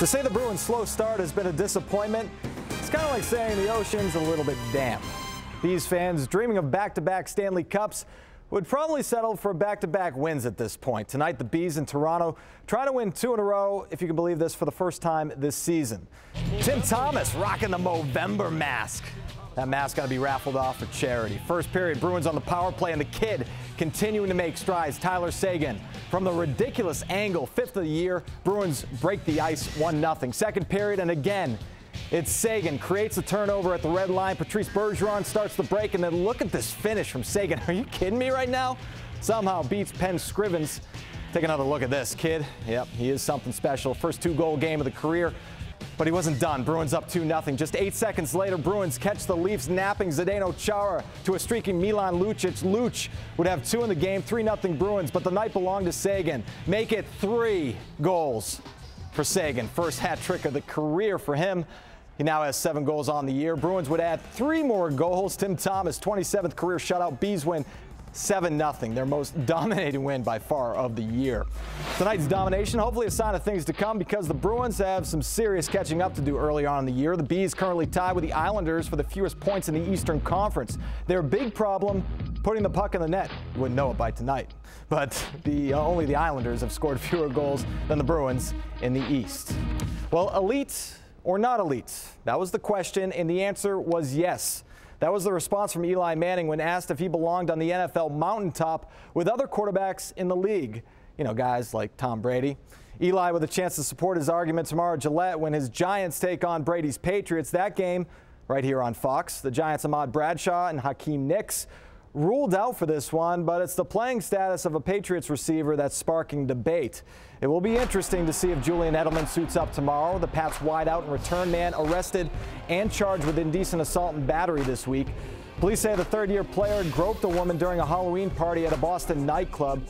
To say the Bruins' slow start has been a disappointment, it's kind of like saying the ocean's a little bit damp. Bees fans dreaming of back-to-back Stanley Cups would probably settle for back-to-back wins at this point. Tonight, the Bees in Toronto try to win 2 in a row, if you can believe this, for the first time this season. Tim Thomas rocking the Movember mask. That mask got to be raffled off for charity. First period, Bruins on the power play, and the kid continuing to make strides. Tyler Seguin from the ridiculous angle, 5th of the year. Bruins break the ice 1-0. Second period, and again, it's Seguin creates a turnover at the red line. Patrice Bergeron starts the break, and then look at this finish from Seguin. Are you kidding me right now? Somehow beats Penn Scrivens. Take another look at this kid. Yep, he is something special. First 2-goal game of the career. But he wasn't done. Bruins up 2-0. Just 8 seconds later, Bruins catch the Leafs napping Zdeno Chara to a streaking Milan Lucic. Luch would have 2 in the game, 3-0 Bruins, but the night belonged to Seguin. Make it 3 goals for Seguin. First hat trick of the career for him. He now has 7 goals on the year. Bruins would add 3 more goals. Tim Thomas, 27th career shutout. Bees win 7-0, their most dominating win by far of the year. Tonight's domination, hopefully a sign of things to come, because the Bruins have some serious catching up to do early on in the year. The Bees currently tied with the Islanders for the fewest points in the Eastern Conference. Their big problem, putting the puck in the net. You wouldn't know it by tonight. But only the Islanders have scored fewer goals than the Bruins in the East. Well, elite or not elite? That was the question, and the answer was yes. That was the response from Eli Manning when asked if he belonged on the NFL mountaintop with other quarterbacks in the league. You know, guys like Tom Brady. Eli with a chance to support his argument tomorrow at Gillette when his Giants take on Brady's Patriots. That game right here on Fox. The Giants' Ahmad Bradshaw and Hakeem Nicks ruled out for this one, but it's the playing status of a Patriots receiver that's sparking debate. It will be interesting to see if Julian Edelman suits up tomorrow. The Pats wideout and return man arrested and charged with indecent assault and battery this week. Police say the third-year player groped a woman during a Halloween party at a Boston nightclub.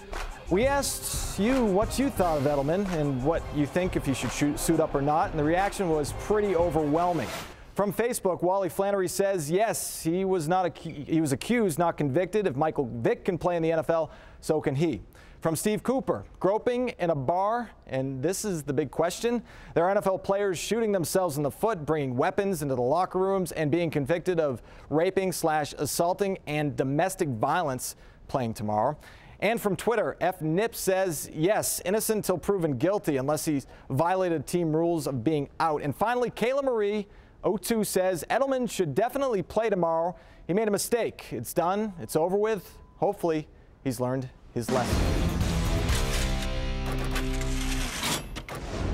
We asked you what you thought of Edelman and what you think if he should suit up or not, and the reaction was pretty overwhelming. From Facebook, Wally Flannery says, yes, he was accused, not convicted. If Michael Vick can play in the NFL, so can he. From Steve Cooper, groping in a bar, and this is the big question. There are NFL players shooting themselves in the foot, bringing weapons into the locker rooms, and being convicted of raping/assaulting and domestic violence playing tomorrow. And from Twitter, F. Nip says, yes, innocent until proven guilty unless he's violated team rules of being out. And finally, Kayla Marie, 02, says Edelman should definitely play tomorrow. He made a mistake. It's done. It's over with. Hopefully, he's learned his lesson.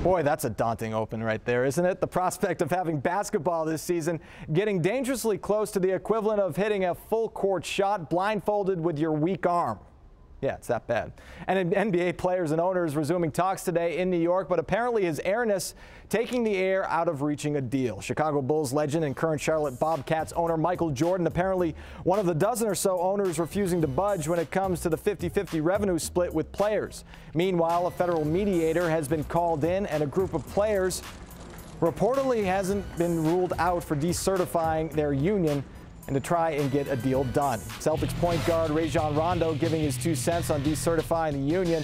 Boy, that's a daunting open right there, isn't it? The prospect of having basketball this season getting dangerously close to the equivalent of hitting a full-court shot blindfolded with your weak arm. Yeah, it's that bad. And NBA players and owners resuming talks today in New York, but apparently his airness taking the air out of reaching a deal. Chicago Bulls legend and current Charlotte Bobcats owner Michael Jordan, apparently one of the dozen or so owners refusing to budge when it comes to the 50-50 revenue split with players. Meanwhile, a federal mediator has been called in, and a group of players reportedly hasn't been ruled out for decertifying their union and to try and get a deal done. Celtics point guard Rajon Rondo giving his 2 cents on decertifying the union.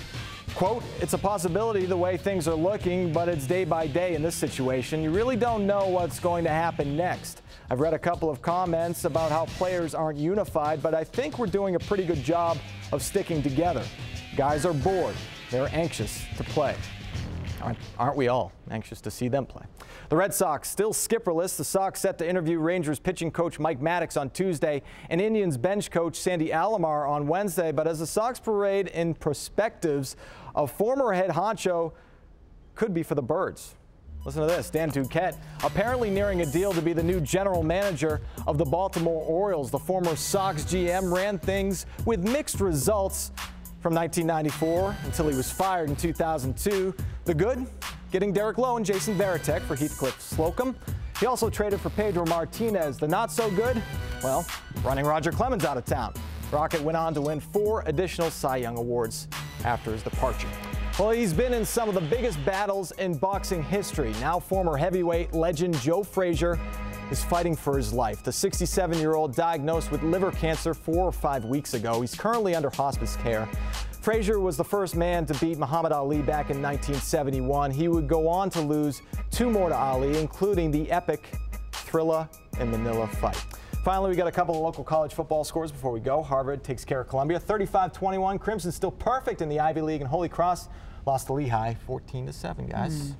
Quote, it's a possibility the way things are looking, but it's day by day in this situation. You really don't know what's going to happen next. I've read a couple of comments about how players aren't unified, but I think we're doing a pretty good job of sticking together. Guys are bored. They're anxious to play. Aren't we all anxious to see them play? The Red Sox still skipperless. The Sox set to interview Rangers pitching coach Mike Maddox on Tuesday and Indians bench coach Sandy Alomar on Wednesday. But as the Sox parade in perspectives, a former head honcho could be for the birds. Listen to this. Dan Duquette apparently nearing a deal to be the new general manager of the Baltimore Orioles. The former Sox GM ran things with mixed results from 1994 until he was fired in 2002. The good? Getting Derek Lowe and Jason Varitek for Heathcliff Slocum. He also traded for Pedro Martinez. The not so good? Well, running Roger Clemens out of town. Rocket went on to win 4 additional Cy Young Awards after his departure. Well, he's been in some of the biggest battles in boxing history. Now former heavyweight legend Joe Frazier is fighting for his life. The 67-year-old diagnosed with liver cancer 4 or 5 weeks ago. He's currently under hospice care. Frazier was the first man to beat Muhammad Ali back in 1971. He would go on to lose 2 more to Ali, including the epic Thrilla and Manila fight. Finally, we got a couple of local college football scores before we go. Harvard takes care of Columbia 35-21. Crimson still perfect in the Ivy League, and Holy Cross lost to Lehigh 14-7, guys.